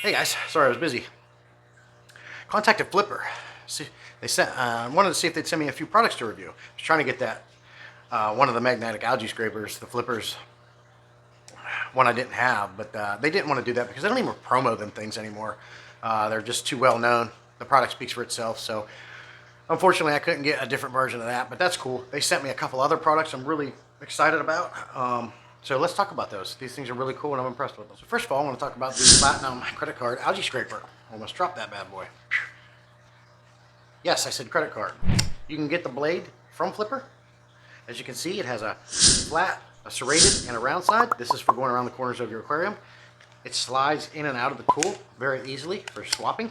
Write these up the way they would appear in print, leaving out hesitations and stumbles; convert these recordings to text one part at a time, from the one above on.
Hey guys, sorry I was busy. Contacted Flipper. See, they sent. Wanted to see if they'd send me a few products to review. I was trying to get that one of the magnetic algae scrapers, the flippers, one I didn't have, but they didn't want to do that because they don't even promo them things anymore. They're just too well known. The product speaks for itself. So unfortunately, I couldn't get a different version of that, but that's cool. They sent me a couple other products I'm really excited about. So let's talk about those. These things are really cool and I'm impressed with them. So first of all, I want to talk about the Platinum credit card algae scraper. Almost dropped that bad boy. Yes, I said credit card. You can get the blade from Flipper. As you can see, it has a flat, a serrated, and a round side. This is for going around the corners of your aquarium. It slides in and out of the pool very easily for swapping.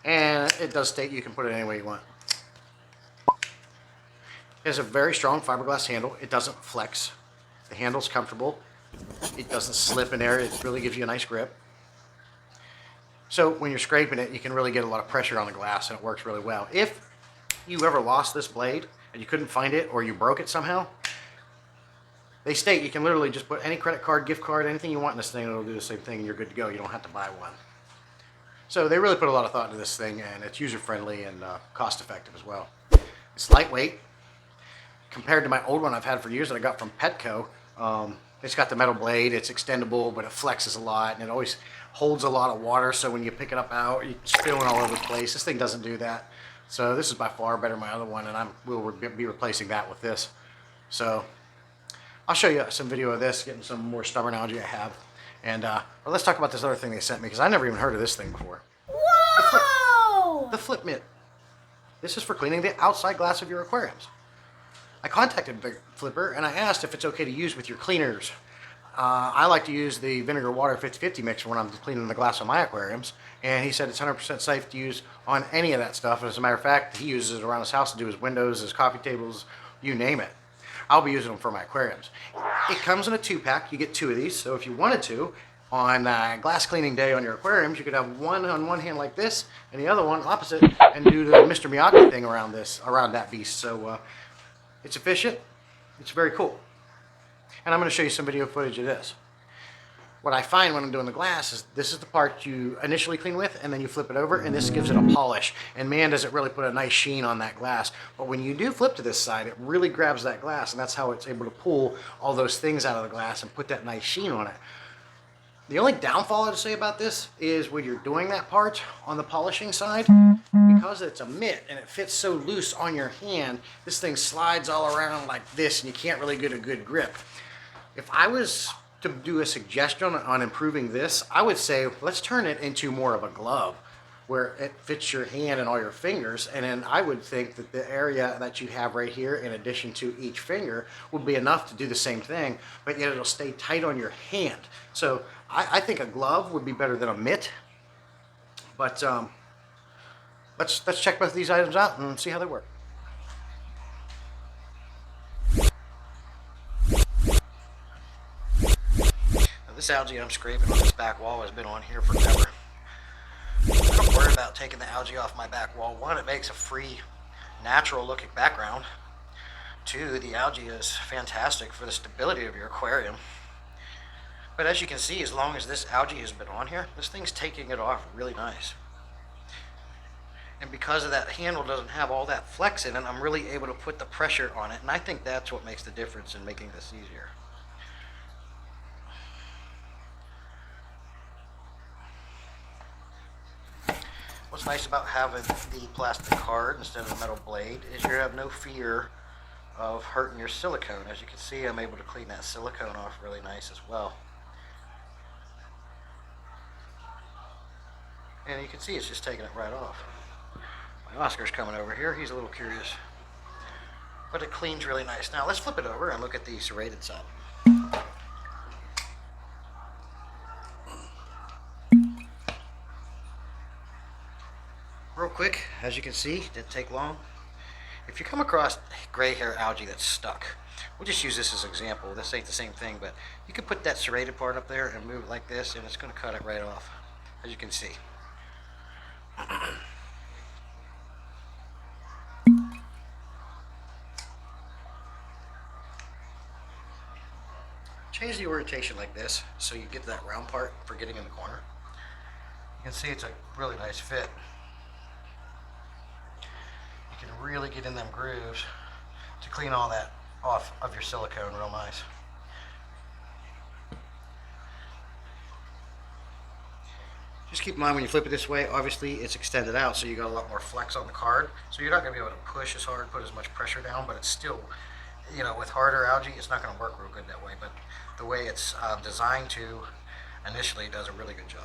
And it does state you can put it any way you want. It has a very strong fiberglass handle. It doesn't flex. The handle's comfortable. It doesn't slip in there. It really gives you a nice grip. So when you're scraping it, you can really get a lot of pressure on the glass and it works really well. If you ever lost this blade and you couldn't find it or you broke it somehow, they state you can literally just put any credit card, gift card, anything you want in this thing and it'll do the same thing and you're good to go. You don't have to buy one. So they really put a lot of thought into this thing and it's user-friendly and cost-effective as well. It's lightweight. Compared to my old one I've had for years that I got from Petco, it's got the metal blade, it's extendable, but it flexes a lot, and it always holds a lot of water, so when you pick it up out, it's spilling all over the place. This thing doesn't do that. So this is by far better than my other one, and we'll be replacing that with this. So I'll show you some video of this, getting some more stubborn algae I have. And well, let's talk about this other thing they sent me, because I never even heard of this thing before. Whoa! The Flip Mitt. This is for cleaning the outside glass of your aquariums. I contacted the Flipper and I asked if it's okay to use with your cleaners. I like to use the vinegar water 50-50 mix when I'm cleaning the glass of my aquariums, and he said it's 100% safe to use on any of that stuff. As a matter of fact, he uses it around his house to do his windows, his coffee tables, you name it. I'll be using them for my aquariums. It comes in a 2-pack. You get 2 of these, so if you wanted to, on glass cleaning day on your aquariums, you could have one on one hand like this and the other one opposite and do the Mr. Miyagi thing around that beast. So it's efficient, it's very cool. And I'm going to show you some video footage of this. What I find when I'm doing the glass is this is the part you initially clean with and then you flip it over and this gives it a polish. And man, does it really put a nice sheen on that glass. But when you do flip to this side, it really grabs that glass and that's how it's able to pull all those things out of the glass and put that nice sheen on it. The only downfall I'd say about this is when you're doing that part on the polishing side, because it's a mitt and it fits so loose on your hand, this thing slides all around like this and you can't really get a good grip. If I was to do a suggestion on improving this, I would say let's turn it into more of a glove where it fits your hand and all your fingers, and then I would think that the area that you have right here in addition to each finger would be enough to do the same thing, but yet it'll stay tight on your hand. So I think a glove would be better than a mitt, but let's check both of these items out and see how they work. Now, this algae I'm scraping on this back wall has been on here forever. I don't worry about taking the algae off my back wall. One, it makes a free, natural looking background. Two, the algae is fantastic for the stability of your aquarium. But as you can see, as long as this algae has been on here, this thing's taking it off really nice. And because of that handle doesn't have all that flex in it, I'm really able to put the pressure on it. And I think that's what makes the difference in making this easier. What's nice about having the plastic card instead of the metal blade is you have no fear of hurting your silicone. As you can see, I'm able to clean that silicone off really nice as well. And you can see it's just taking it right off. My Oscar's coming over here. He's a little curious. But it cleans really nice. Now let's flip it over and look at the serrated side. Real quick, as you can see, didn't take long. If you come across gray hair algae that's stuck, we'll just use this as an example. This ain't the same thing, but you can put that serrated part up there and move it like this, and it's going to cut it right off, as you can see. change the orientation like this so you get that round part for getting in the corner. You can see it's a really nice fit. You can really get in them grooves to clean all that off of your silicone real nice. Just keep in mind when you flip it this way, obviously it's extended out, so you got a lot more flex on the card. So you're not going to be able to push as hard, put as much pressure down, but it's still, you know, with harder algae, it's not going to work real good that way. But the way it's designed to initially does a really good job.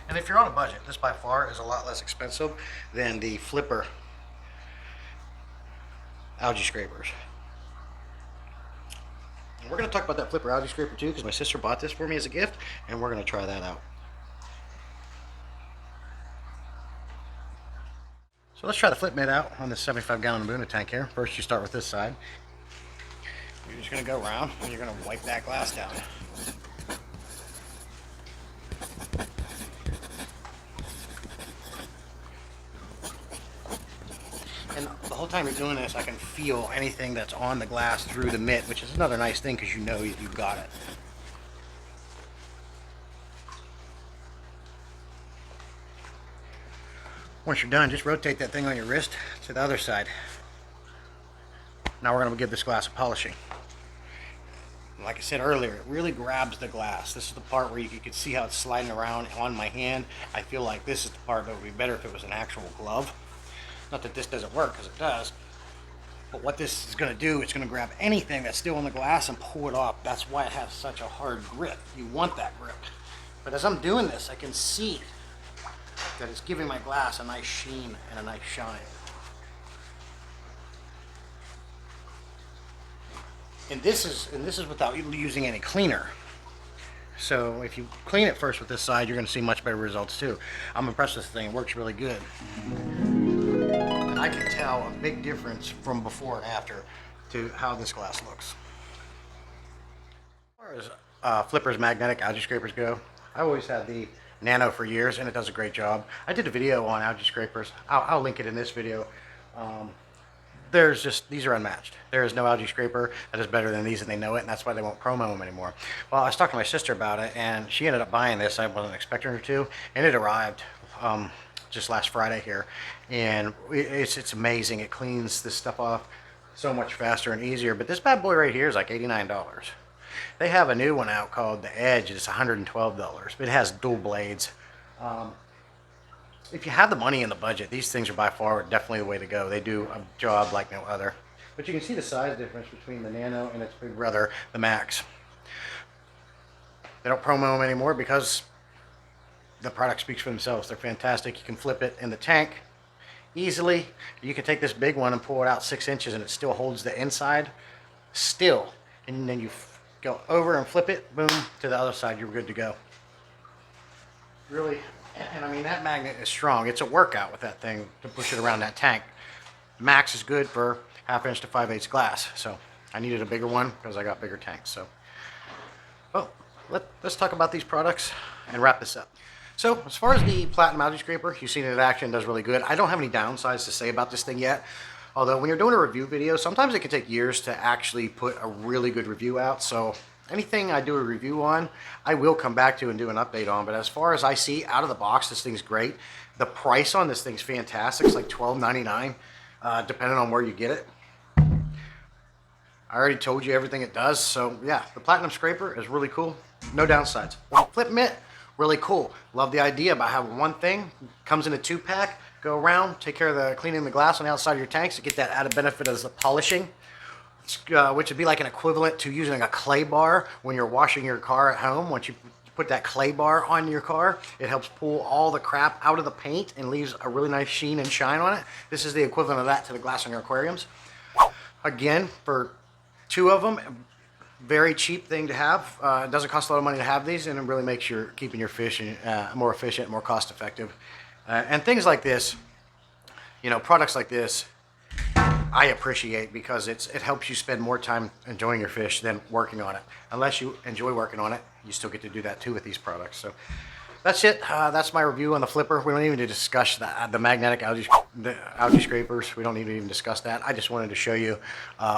And if you're on a budget, this by far is a lot less expensive than the flipper algae scrapers. And we're going to talk about that flipper algae scraper too, because my sister bought this for me as a gift, and we're going to try that out. So let's try the flip mitt out on this 75-gallon Laguna tank here. First you start with this side. You're just going to go around and you're going to wipe that glass down. And the whole time you're doing this, I can feel anything that's on the glass through the mitt, which is another nice thing because you know you've got it. Once you're done, just rotate that thing on your wrist to the other side. Now we're going to give this glass a polishing. Like I said earlier, it really grabs the glass. This is the part where you can see how it's sliding around on my hand. I feel like this is the part that would be better if it was an actual glove. Not that this doesn't work, because it does. But what this is going to do, it's going to grab anything that's still on the glass and pull it off. That's why it has such a hard grip. You want that grip. But as I'm doing this, I can see that it's giving my glass a nice sheen and a nice shine. And this is without using any cleaner. So if you clean it first with this side, you're going to see much better results too. I'm impressed with this thing. It works really good. And I can tell a big difference from before and after to how this glass looks. As far as flippers, magnetic algae scrapers go, I always had the Nano for years, and it does a great job. I did a video on algae scrapers. I'll link it in this video. These are unmatched. There is no algae scraper that is better than these, and they know it, and that's why they won't promo them anymore. Well, I was talking to my sister about it, and she ended up buying this. I wasn't expecting her to, and it arrived just last Friday here, and it's amazing. It cleans this stuff off so much faster and easier. But this bad boy right here is like $89. They have a new one out called the Edge. It's $112. It has dual blades. If you have the money in the budget, these things are by far definitely the way to go. They do a job like no other. But you can see the size difference between the Nano and its big brother, the Max. They don't promo them anymore because the product speaks for themselves. They're fantastic. You can flip it in the tank easily. You can take this big one and pull it out 6 inches and it still holds the inside still. And then you go over and flip it, boom, to the other side, you're good to go. Really, and I mean, that magnet is strong. It's a workout with that thing to push it around that tank. Max is good for 1/2 inch to 5/8 glass. So I needed a bigger one because I got bigger tanks. So, well, let's talk about these products and wrap this up. So as far as the Platinum Algae Scraper, you've seen it in action, it does really good. I don't have any downsides to say about this thing yet. Although when you're doing a review video, sometimes it can take years to actually put a really good review out. So anything I do a review on, I will come back to and do an update on. But as far as I see out of the box, this thing's great. The price on this thing's fantastic. It's like $12.99, depending on where you get it. I already told you everything it does. So yeah, the Platinum Scraper is really cool. No downsides. Flip mitt, really cool. Love the idea about having one thing, comes in a 2-pack. Go around, take care of the cleaning the glass on the outside of your tanks to get that added benefit of the polishing, which would be like an equivalent to using a clay bar when you're washing your car at home. Once you put that clay bar on your car, it helps pull all the crap out of the paint and leaves a really nice sheen and shine on it. This is the equivalent of that to the glass on your aquariums. Again, for 2 of them, very cheap thing to have. It doesn't cost a lot of money to have these, and it really makes your keeping your fish more efficient, more cost effective. And things like this, you know, products like this, I appreciate, because it helps you spend more time enjoying your fish than working on it. Unless you enjoy working on it, you still get to do that too with these products. So that's it. That's my review on the flipper. We don't even need to discuss the magnetic algae scrapers. We don't need to even discuss that. I just wanted to show you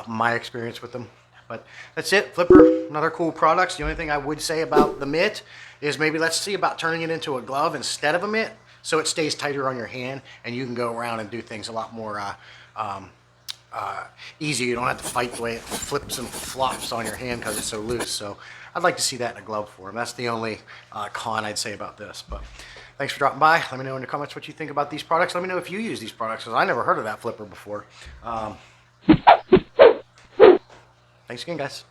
my experience with them. But that's it. Flipper, another cool products. The only thing I would say about the Mitt is maybe let's see about turning it into a glove instead of a mitt, so it stays tighter on your hand and you can go around and do things a lot more easy. You don't have to fight the way it flips and flops on your hand because it's so loose. So I'd like to see that in a glove form. That's the only con I'd say about this. But thanks for dropping by. Let me know in the comments what you think about these products. Let me know if you use these products, because I never heard of that flipper before. Thanks again, guys.